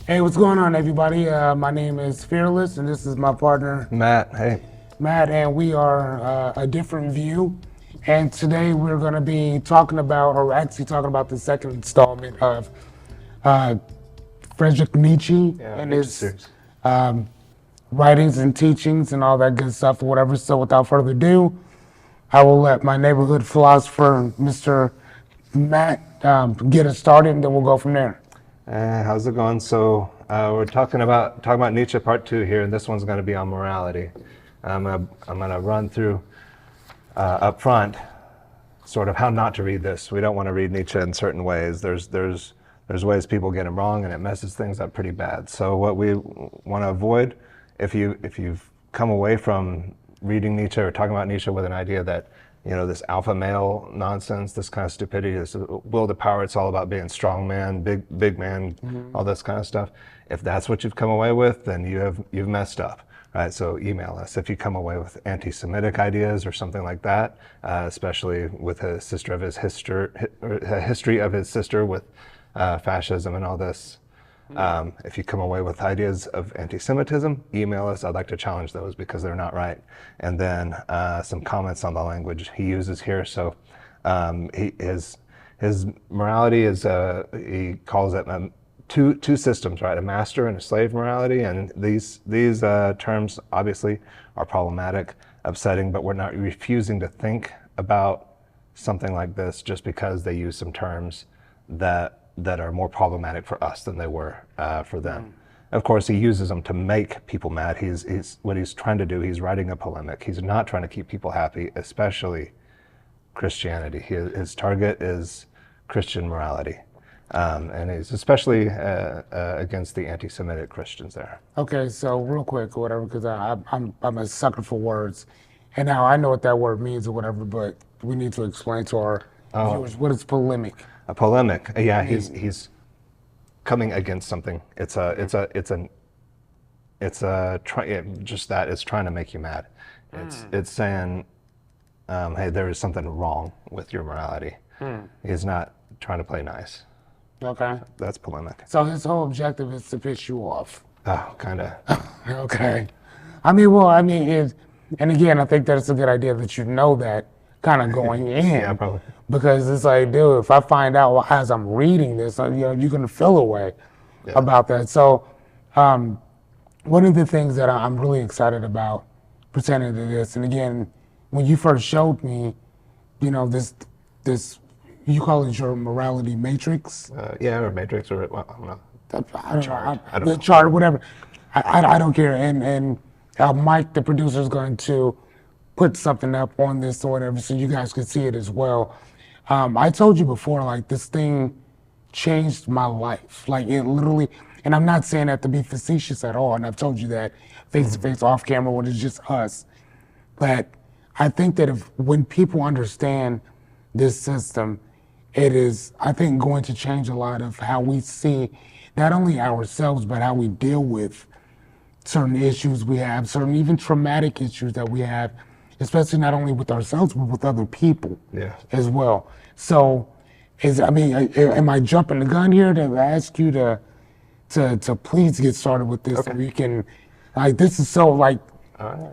Hey, what's going on, everybody? My name is Fearless, and this is my partner, Matt, hey. Matt, and we are A Different View. And today we're going to be talking about, or actually talking about the second installment of uh, Friedrich Nietzsche and Nietzsche his series. writings and teachings and all that good stuff or whatever. So without further ado, I will let my neighborhood philosopher, Mr. Matt, get us started, and then we'll go from there. How's it going? So we're talking about Nietzsche part 2 here, and this one's going to be on morality. I'm gonna run through up front sort of how not to read this. We don't want to read Nietzsche in certain ways. There's ways people get him wrong, and it messes things up pretty bad. So what we want to avoid, if you've come away from reading Nietzsche or talking about Nietzsche with an idea that, you know, this alpha male nonsense, this kind of stupidity, this will to power, it's all about being strong man, big man, all this kind of stuff. If that's what you've come away with, then you've messed up, right? So email us if you come away with anti-Semitic ideas or something like that, especially with a history of his sister with fascism and all this. If you come away with ideas of anti-Semitism, email us. I'd like to challenge those because they're not right. And then some comments on the language he uses here. So his morality is, he calls it two systems, right? A master and a slave morality. And these terms obviously are problematic, upsetting, but we're not refusing to think about something like this just because they use some terms that are more problematic for us than they were for them. Of course, he uses them to make people mad. He's what he's trying to do. He's writing a polemic. He's not trying to keep people happy, especially Christianity. His target is Christian morality, and he's especially against the anti-Semitic Christians there. Okay, so real quick or whatever, because I'm a sucker for words, and now I know what that word means or whatever, but we need to explain to our viewers what is polemic. A polemic, yeah. He's coming against something. It's trying to make you mad. It's saying, hey, there is something wrong with your morality. He's not trying to play nice. Okay. That's polemic. So his whole objective is to piss you off. Oh, kind of. Okay. And again, I think that it's a good idea that you know that kind of going in. Yeah, probably. Because it's like, dude, if I find out as I'm reading this, you're going to feel a way about that. So one of the things that I'm really excited about pertaining to this, and again, when you first showed me, you know, this, you call it your morality matrix? Yeah, or matrix, or well, I don't know. The chart, whatever. I don't care. And Mike, the producer, is going to put something up on this or whatever so you guys can see it as well. I told you before, like, this thing changed my life. Like, it literally, and I'm not saying that to be facetious at all, and I've told you that face to face, off camera, when it's just us. But I think that when people understand this system, it is, I think, going to change a lot of how we see not only ourselves, but how we deal with certain issues we have, certain even traumatic issues that we have, especially not only with ourselves, but with other people as well. So, am I jumping the gun here to ask you to please get started with this? Okay. So we can, like, this is so, like,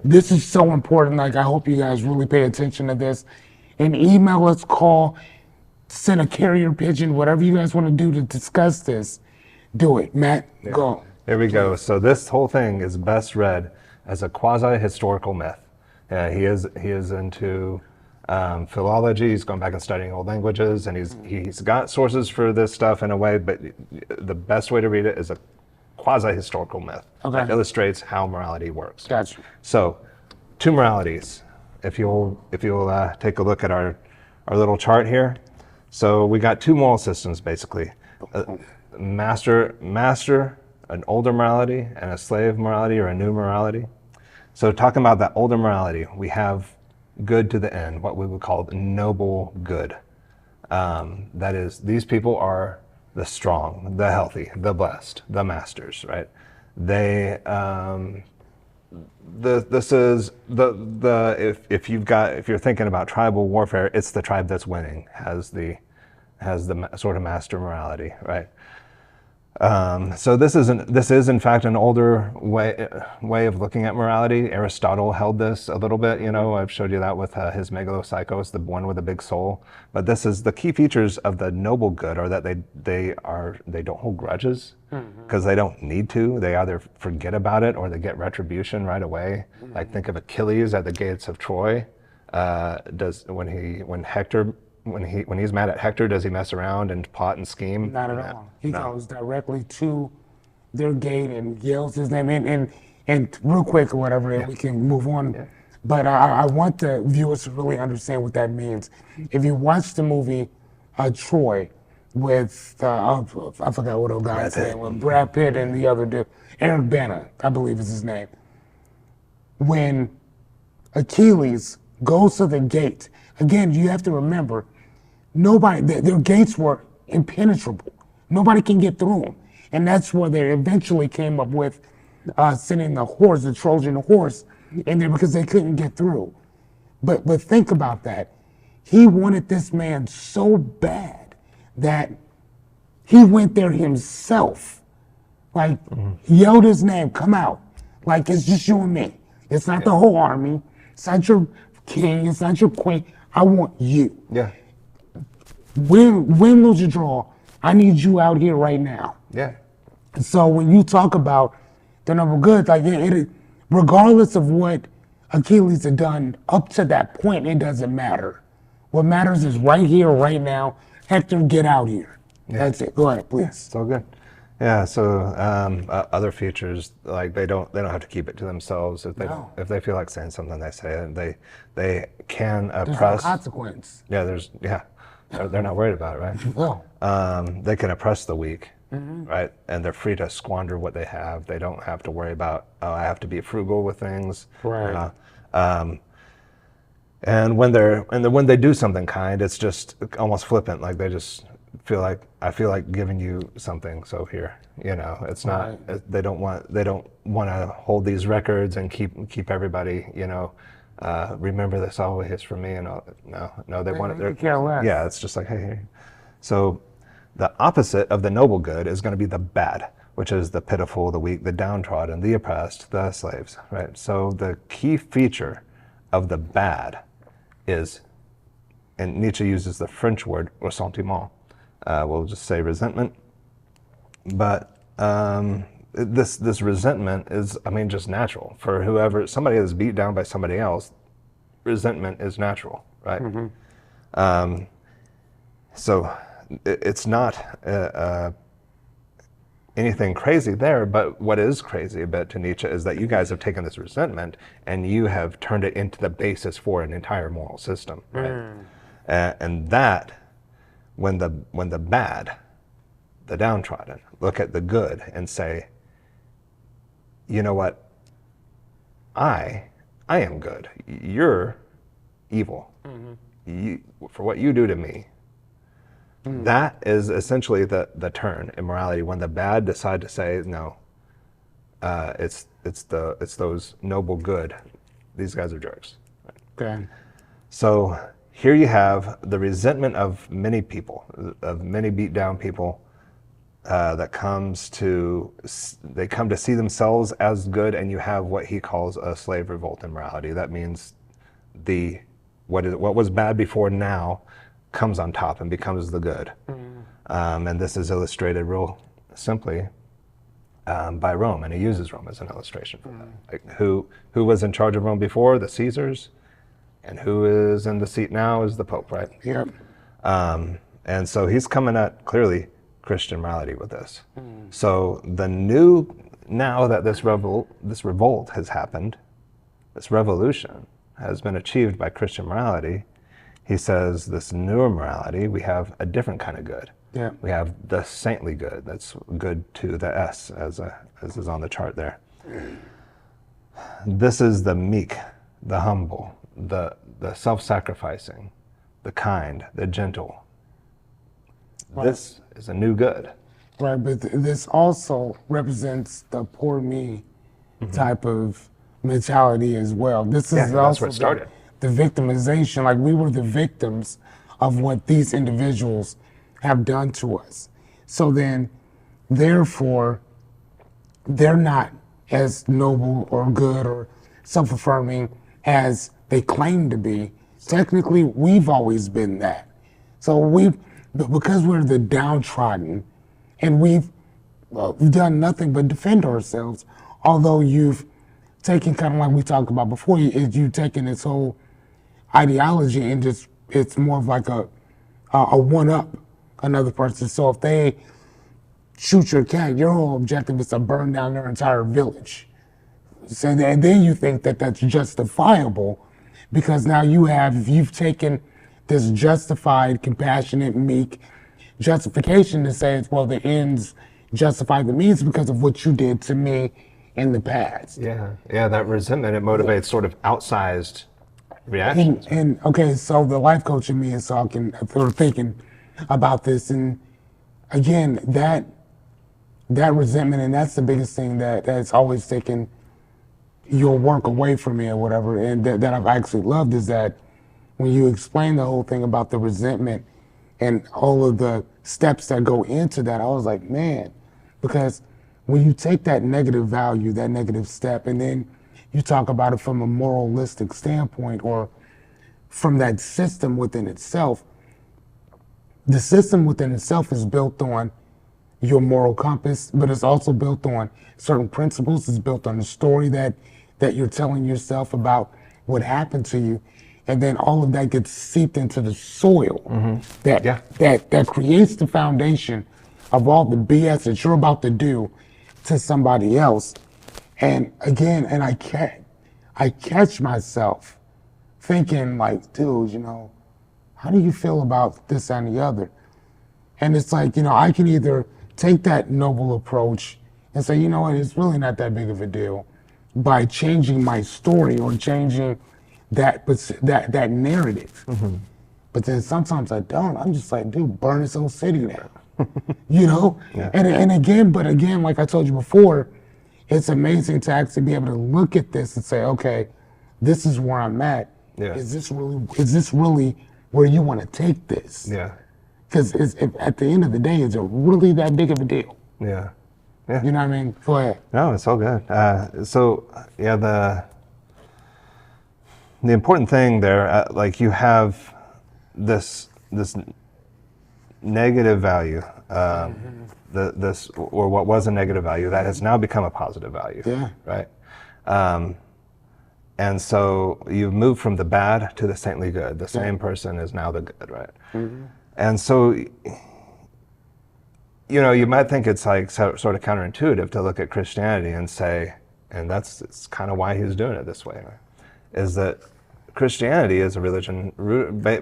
this is so important. Like, I hope you guys really pay attention to this. And email us, call, send a carrier pigeon, whatever you guys want to do to discuss this, do it. Matt, go. Here we go. So this whole thing is best read as a quasi-historical myth. He is into philology. He's gone back and studying old languages, and he's got sources for this stuff in a way. But the best way to read it is a quasi-historical myth that illustrates how morality works. Gotcha. So, two moralities. If you'll take a look at our little chart here. So we got two moral systems basically: master, an older morality, and a slave morality or a new morality. So talking about that older morality, we have good to the end, what we would call the noble good. That is, these people are the strong, the healthy, the blessed, the masters, right? They, this is if you're thinking about tribal warfare, it's the tribe that's winning has the sort of master morality, right? So this is in fact an older way of looking at morality. Aristotle held this a little bit. I've showed you that with his Megalopsychos, the one with the big soul. But this is the key features of the noble good are that they don't hold grudges because they don't need to. They either forget about it or they get retribution right away. Like think of Achilles at the gates of Troy. When he's mad at Hector, does he mess around and plot and scheme? Not at all. He goes directly to their gate and yells his name. And real quick or whatever, and we can move on. Yeah. But I want the viewers to really understand what that means. If you watch the movie Troy with, I forgot what old guy's name was, Brad Pitt and the other dude, Eric Bana, I believe is his name. When Achilles goes to the gate, again, you have to remember, their gates were impenetrable. Nobody can get through them. And that's where they eventually came up with sending the Trojan horse in there because they couldn't get through. But think about that. He wanted this man so bad that he went there himself. Like, yelled his name, come out. Like, it's just you and me. It's not the whole army. It's not your king. It's not your queen. I want you. Yeah. Win, lose, or draw, I need you out here right now. Yeah. So when you talk about the noble good, like regardless of what Achilles had done up to that point, it doesn't matter. What matters is right here, right now. Hector, get out here. Yeah. That's it. Go ahead, please. Yeah, it's all good. Yeah. So other features, like they don't have to keep it to themselves. If they feel like saying something, they say it. They can There's oppress. no consequence. Yeah. They're not worried about it, right? No. They can oppress the weak, right? And they're free to squander what they have. They don't have to worry about, I have to be frugal with things. Right. And when they do something kind, it's just almost flippant. Like they just feel like, I feel like giving you something. So here, it's not. Right. They don't want to hold these records and keep everybody, remember this always for me and all. No, they want it. Yeah, it's just like, hey. So the opposite of the noble good is going to be the bad, which is the pitiful, the weak, the downtrodden, the oppressed, the slaves, right? So the key feature of the bad is, and Nietzsche uses the French word ressentiment. We'll just say resentment. But this resentment is, just natural for somebody that's beat down by somebody else. Resentment is natural, right? Mm-hmm. So it's not anything crazy there, but what is crazy a bit to Nietzsche is that you guys have taken this resentment and you have turned it into the basis for an entire moral system, right? And that, when the bad, the downtrodden, look at the good and say, you know what, I am good. You're evil. Mm-hmm. For what you do to me. Mm. That is essentially the turn in morality when the bad decide to say no. It's those noble good. These guys are jerks. Right? Okay. So here you have the resentment of many people, of many beat down people. They come to see themselves as good, and you have what he calls a slave revolt in morality. That means what was bad before now comes on top and becomes the good. And this is illustrated real simply by Rome, and he uses Rome as an illustration for that. Like who was in charge of Rome before? The Caesars, and who is in the seat now is the Pope, right? Yep. And so he's coming at clearly Christian morality with this. So now that this revolt has happened, this revolution has been achieved by Christian morality, he says this newer morality, we have a different kind of good. Yeah. We have the saintly good. That's good to the S, as is on the chart there. This is the meek, the humble, the self-sacrificing, the kind, the gentle. Right. This is a new good. Right, but this also represents the poor me type of mentality as well. This is also that's where it started. The victimization, like we were the victims of what these individuals have done to us. So then Therefore, they're not as noble or good or self-affirming as they claim to be. Technically, we've always been that. So because we're the downtrodden, and we've done nothing but defend ourselves. Although you've taken, kind of like we talked about before, you've taken this whole ideology and just it's more of like a one up another person. So if they shoot your cat, your whole objective is to burn down their entire village. So and then you think that that's justifiable because now you've taken this justified, compassionate, meek justification to say, well, the ends justify the means because of what you did to me in the past. Yeah, that resentment, it motivates sort of outsized reactions. And okay, so the life coach in me is talking, or thinking about this, and again, that resentment, and that's the biggest thing that's always taken your work away from me or whatever, and that I've actually loved is that when you explain the whole thing about the resentment and all of the steps that go into that, I was like, man, because when you take that negative value, that negative step, and then you talk about it from a moralistic standpoint or from that system within itself, the system within itself is built on your moral compass, but it's also built on certain principles. It's built on the story that you're telling yourself about what happened to you. And then all of that gets seeped into the soil that creates the foundation of all the BS that you're about to do to somebody else. And again, and I catch myself thinking like, dude, how do you feel about this and the other? And it's like, I can either take that noble approach and say, you know what, it's really not that big of a deal by changing my story or changing that narrative. Mm-hmm. But then sometimes I don't. I'm just like, dude, burn this whole city down. Yeah. And again, like I told you before, it's amazing to actually be able to look at this and say, okay, this is where I'm at. Yeah. Is this really where you want to take this? Yeah. Because at the end of the day, is it really that big of a deal? Yeah. Yeah. You know what I mean? Go ahead. No, it's all good. The important thing there, like you have this negative value, this or what was a negative value that has now become a positive value. Yeah. Right. And so you've moved from the bad to the saintly good. The same person is now the good, right? Mm-hmm. And so, you might think it's like sort of counterintuitive to look at Christianity and say, and it's kind of why he's doing it this way, right? Is that Christianity is a religion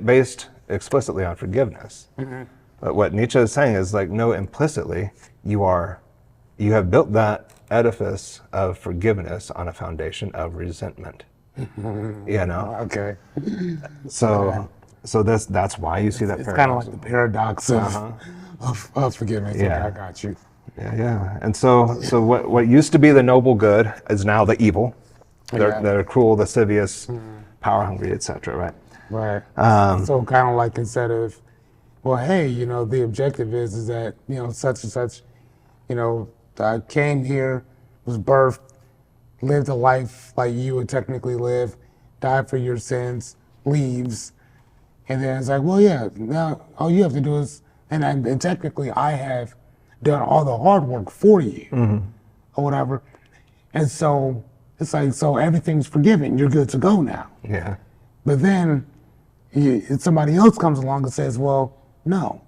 based explicitly on forgiveness. Mm-hmm. But what Nietzsche is saying is like, no, implicitly, you have built that edifice of forgiveness on a foundation of resentment. Okay. So that's why you see that it's paradox. It's kind of like the paradox of forgiveness. Yeah. Okay, I got you. Yeah. And so what used to be the noble good is now the evil. They're cruel, lascivious, power hungry, etc. Right. Right. So kind of like instead of, well, hey, the objective is that such and such, I came here, was birthed, lived a life like you would technically live, died for your sins, leaves, and then it's like, well, yeah, now all you have to do is, and technically I have done all the hard work for you, or whatever, and so it's like, so everything's forgiven, you're good to go now. Yeah. But then somebody else comes along and says, well, no,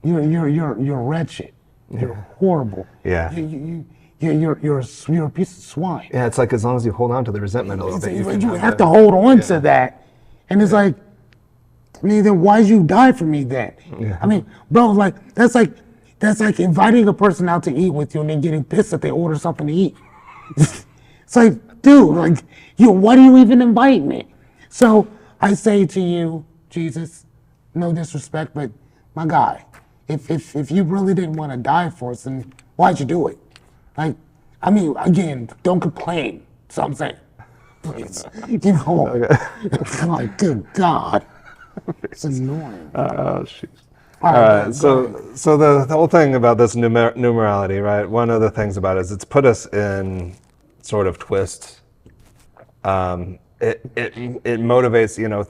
you're wretched, you're horrible. Yeah. You're a piece of swine. Yeah, it's like as long as you hold on to the resentment a little bit, you have to hold on to that. And it's like, then why'd you die for me then? Yeah. Bro, that's like inviting a person out to eat with you and then getting pissed that they order something to eat. It's like, dude, why do you even invite me? So I say to you, Jesus, no disrespect, but my guy, if you really didn't want to die for us, then why'd you do it? Again, don't complain. That's what I'm saying. Please. Okay. Like, good God. It's annoying. Oh, jeez. All All right, right, go ahead. so the whole thing about this numerality, right? One of the things about it is it's put us in sort of twists. It motivates,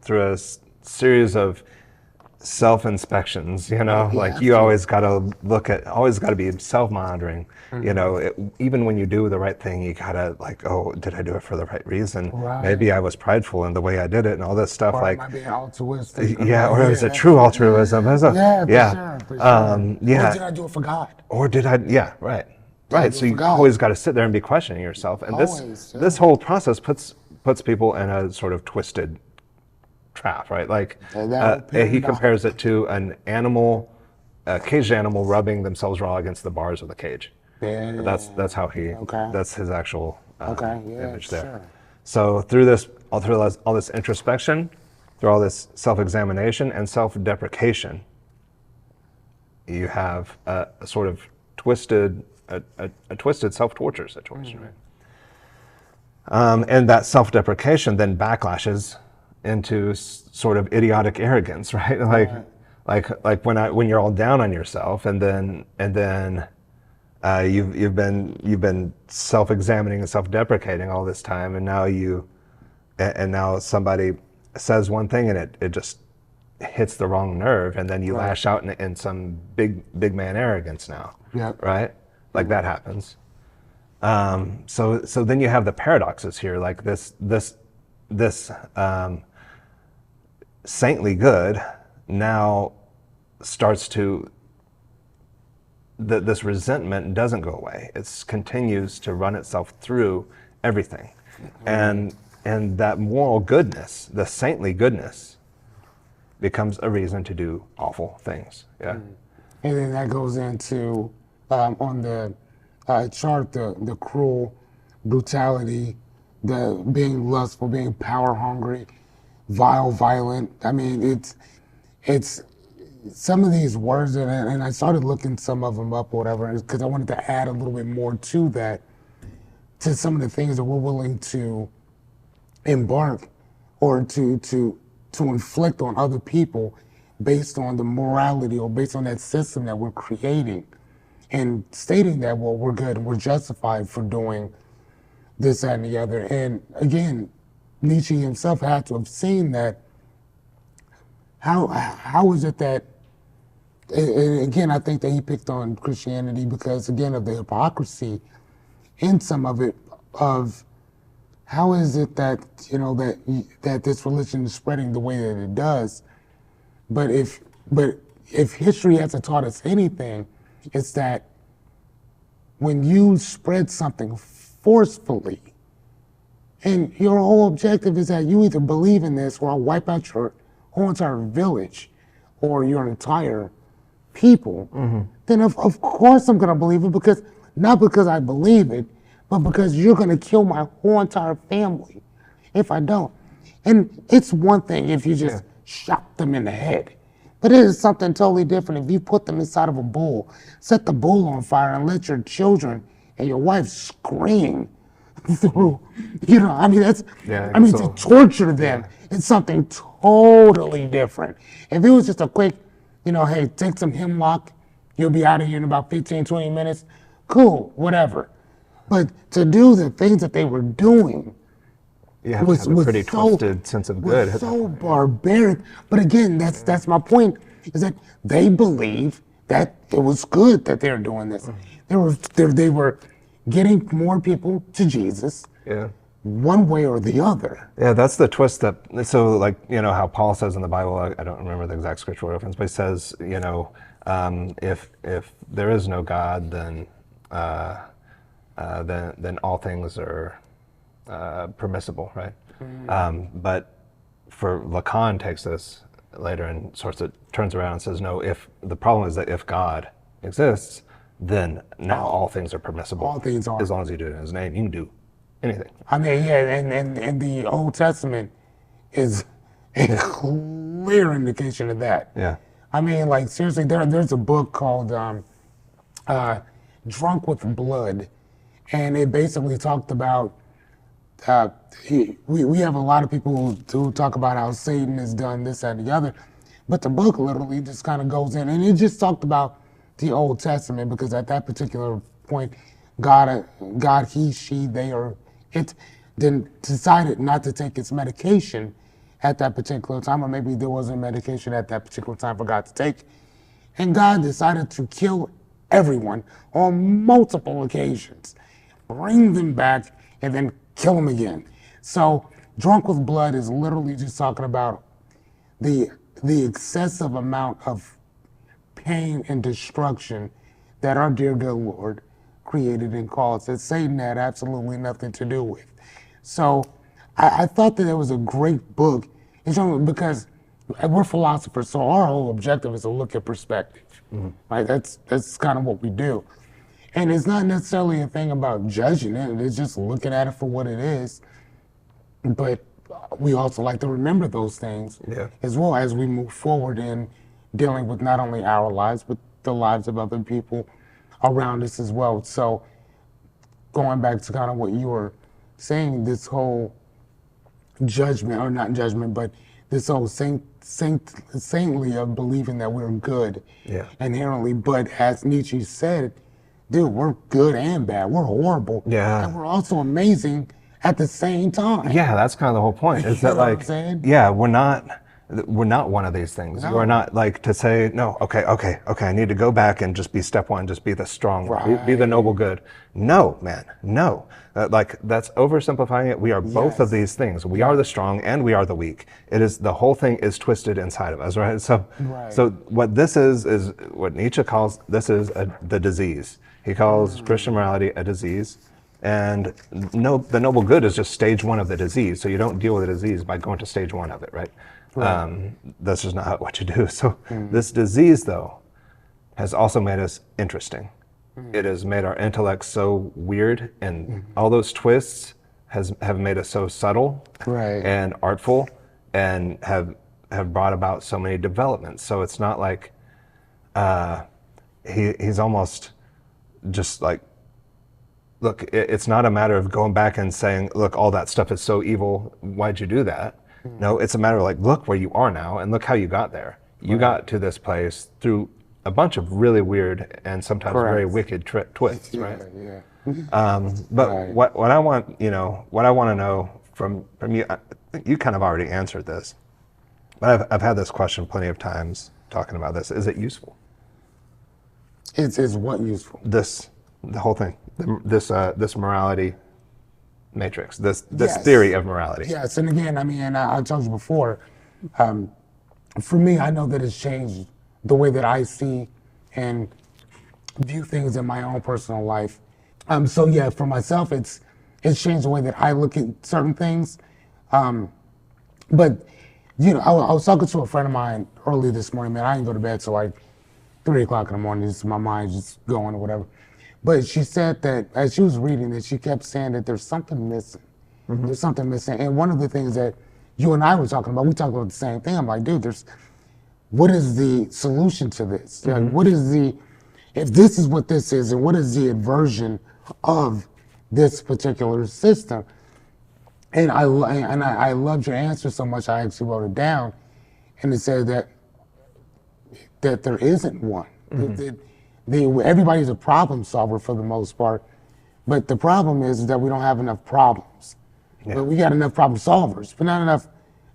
through a series of self inspections. Yeah, Like you absolutely. always got to always got to be self monitoring. Even when you do the right thing, you gotta like, oh, did I do it for the right reason? Right. Maybe I was prideful in the way I did it, and all this stuff. Or am Like, I being altruistic? yeah, or is Yeah, it true altruism? yeah, for Yeah, sure, for sure. Or yeah. did I do it for God? Or did I? Yeah, right, Did I right. do So it for you God? always got to sit there and be questioning yourself. And this Always, this yeah. whole process puts people in a sort of twisted trap, right? Like And that whole he paradox. compares it to an animal, a caged animal rubbing themselves raw against the bars of the cage. That's Yeah. how he. Okay. That's his actual Okay. Yeah, image for there. sure. So all this introspection, through all this self-examination and self-deprecation, you have a sort of a twisted self-torture situation, right? And that self-deprecation then backlashes into sort of idiotic arrogance, right? Right. Like when you're all down on yourself, and then you've been self-examining and self-deprecating all this time, and now somebody says one thing and it just hits the wrong nerve, and then you Right. lash out in some big man arrogance now, Yep. right? Like that happens. So then you have the paradoxes here, like this saintly good now starts to this resentment doesn't go away. It continues to run itself through everything, and that moral goodness, the saintly goodness, becomes a reason to do awful things. Yeah. And then that goes into on the chart the cruel brutality, the being lustful, being power hungry, vile, violent. I mean, it's some of these words, and I started looking some of them up or whatever, because I wanted to add a little bit more to that, to some of the things that we're willing to embark or to inflict on other people based on the morality or based on that system that we're creating, and stating that, well, we're good and we're justified for doing this, that, and the other. And again, Nietzsche himself had to have seen that. How is it that, and again, I think that he picked on Christianity because, again, of the hypocrisy in some of it, of how is it that, that this religion is spreading the way that it does. But if history hasn't taught us anything, it's that when you spread something forcefully, and your whole objective is that you either believe in this or I'll wipe out your whole entire village or your entire people, then of course I'm gonna believe it, because not because I believe it, but because you're gonna kill my whole entire family if I don't. And it's one thing if you just shot them in the head, but it is something totally different if you put them inside of a bull, set the bull on fire, and let your children and your wife scream through, I mean, Yeah, I mean, so- to torture them, it's something totally different. If it was just a quick, hey, take some hemlock, you'll be out of here in about 15, 20 minutes, cool, whatever. But to do the things that they were doing You have to was have a pretty so, twisted sense of good. was so barbaric. But again, that's my point, is that they believe that it was good that they're doing this. They were getting more people to Jesus, Yeah. one way or the other. Yeah, that's the twist that, so like, how Paul says in the Bible, I don't remember the exact scriptural reference, but he says, if there is no God, then all things are permissible, right? But for Lacan takes this later and turns around and says, no, if the problem is that if God exists, then now all things are permissible. All things are. As long as you do it in his name, you can do anything. I mean, yeah, and the Old Testament is a clear indication of that. Yeah. I mean, like, seriously, there's a book called Drunk with Blood, and it basically talked about, we have a lot of people who talk about how Satan has done this, that, and the other, But the book literally just kind of goes in, and it just talked about the Old Testament, because at that particular point, God, he, she, they, or it, then decided not to take its medication at that particular time, or maybe there wasn't medication at that particular time for God to take, and God decided to kill everyone on multiple occasions, bring them back, and then kill them again. So, Drunk with Blood is literally just talking about the excessive amount of pain and destruction that our dear good Lord created and caused, that Satan had absolutely nothing to do with. So I thought that it was a great book, because we're philosophers, so our whole objective is to look at perspective. Right? That's kind of what we do. And it's not necessarily a thing about judging it, it's just looking at it for what it is. But we also like to remember those things as well as we move forward in dealing with not only our lives, but the lives of other people around us as well. So going back to kind of what you were saying, this whole judgment, or not judgment, but this whole saintly of believing that we're good inherently. But as Nietzsche said, dude, we're good and bad. We're horrible. Yeah. And we're also amazing at the same time. Yeah, that's kind of the whole point. Is that like, yeah, we're not one of these things. No. We're not like to say, no, okay, I need to go back and just be step one, just be the strong one, be the noble good. No, man, no. Like, that's oversimplifying it. We are both of these things. We are the strong and we are the weak. It is, the whole thing is twisted inside of us, right? So, so what this is what Nietzsche calls, this is the disease. He calls Christian morality a disease. And the noble good is just stage one of the disease. So you don't deal with the disease by going to stage one of it, right? That's just not what you do. So this disease, though, has also made us interesting. It has made our intellect so weird, and all those twists have made us so subtle and artful, and have brought about so many developments. So it's not like he's almost just like, look, it's not a matter of going back and saying, look, all that stuff is so evil, why'd you do that? No, it's a matter of like, look where you are now and look how you got there. You got to this place through a bunch of really weird and sometimes very wicked twists, right? But what I want, what I want to know from you, I think you kind of already answered this, but I've had this question plenty of times talking about this. Is it useful? Is what useful? The whole thing, this morality matrix, this theory of morality. Yes, and again, I mean, I told you before, for me, I know that it's changed the way that I see and view things in my own personal life. So yeah, for myself, it's changed the way that I look at certain things. But I was talking to a friend of mine early this morning. Man, I didn't go to bed till like 3 o'clock in the morning. Just my mind just going or whatever. But she said that as she was reading that, she kept saying that there's something missing. There's something missing. And one of the things that you and I were talking about, we talked about the same thing. I'm like, dude, what is the solution to this? Like, what is if this is what this is, and what is the inversion of this particular system? And I loved your answer so much, I actually wrote it down. And it said that there isn't one. Everybody's a problem solver for the most part, but the problem is that we don't have enough problems. But we got enough problem solvers, but not enough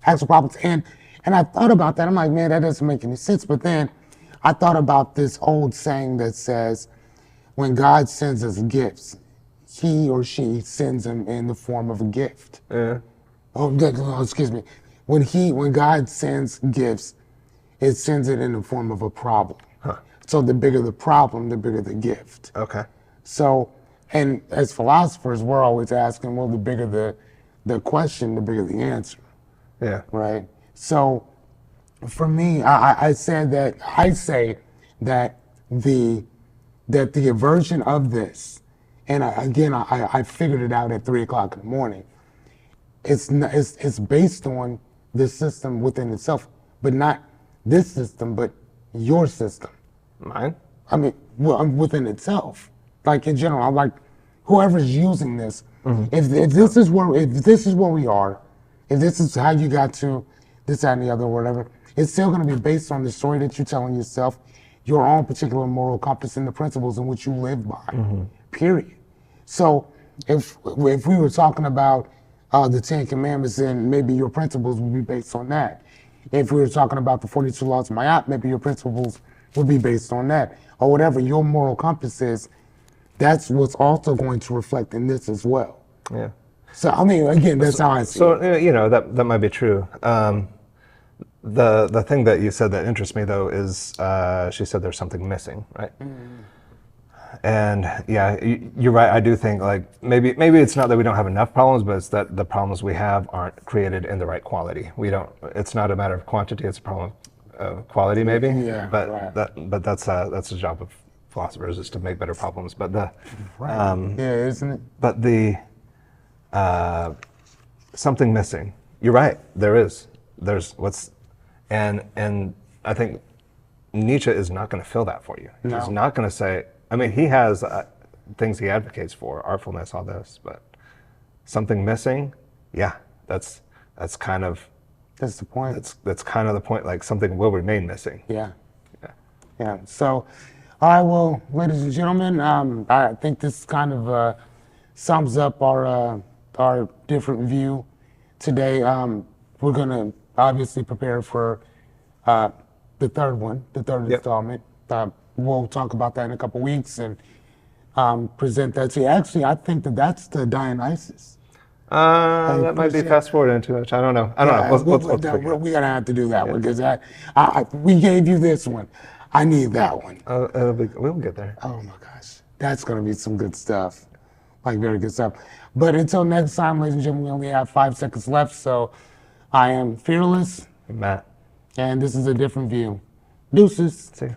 actual problems. And I thought about that. I'm like, man, that doesn't make any sense. But then I thought about this old saying that says, when God sends us gifts, he or she sends them in the form of a gift. Excuse me. When God sends gifts, it sends it in the form of a problem. So the bigger the problem, the bigger the gift. Okay. So, and as philosophers, we're always asking, well, the bigger the question, the bigger the answer. Yeah. Right. So, for me, I say that the aversion of this, and I figured it out at 3 o'clock in the morning. It's based on the system within itself, but not this system, but your system. Mine? I mean, within itself. Like in general, I'm like, whoever's using this, if this is where we are, if this is how you got to this, that, and the other, or whatever, it's still going to be based on the story that you're telling yourself, your own particular moral compass and the principles in which you live by, period. So if we were talking about the 10 Commandments, then maybe your principles would be based on that. If we were talking about the 42 laws of Ma'at, maybe your principles would be based on that. Or whatever your moral compass is, that's what's also going to reflect in this as well. Yeah. So, I mean, again, that's how I see it. So, you know, that might be true. The thing that you said that interests me, though, is she said there's something missing, right? And yeah, you're right. I do think like maybe it's not that we don't have enough problems, but it's that the problems we have aren't created in the right quality. We don't. It's not a matter of quantity; it's a problem of quality, maybe. Yeah. But Right. that's the job of philosophers, is to make better problems. But Right. Yeah, isn't it? but the something missing. You're right. There's what's, and I think Nietzsche is not going to fill that for you. No. He's not going to say. I mean, he has things he advocates for, artfulness, all this, but something missing. Yeah, that's kind of That's the point. that's kind of the point. Like something will remain missing. Yeah. Yeah. Yeah. So, all right. Well, ladies and gentlemen, I think this kind of sums up our different view today. We're gonna obviously prepare for the third Yep. installment. We'll talk about that in a couple weeks and present that to you. Actually, I think that's the Dionysus. That might be fast forwarding too much. I don't know. We're gonna have to do that one because we gave you this one. I need that one. We'll get there. Oh my gosh, that's gonna be some good stuff, like very good stuff. But until next time, ladies and gentlemen, we only have 5 seconds left. So I am Fearless, Matt, and this is A Different View. Deuces. see you.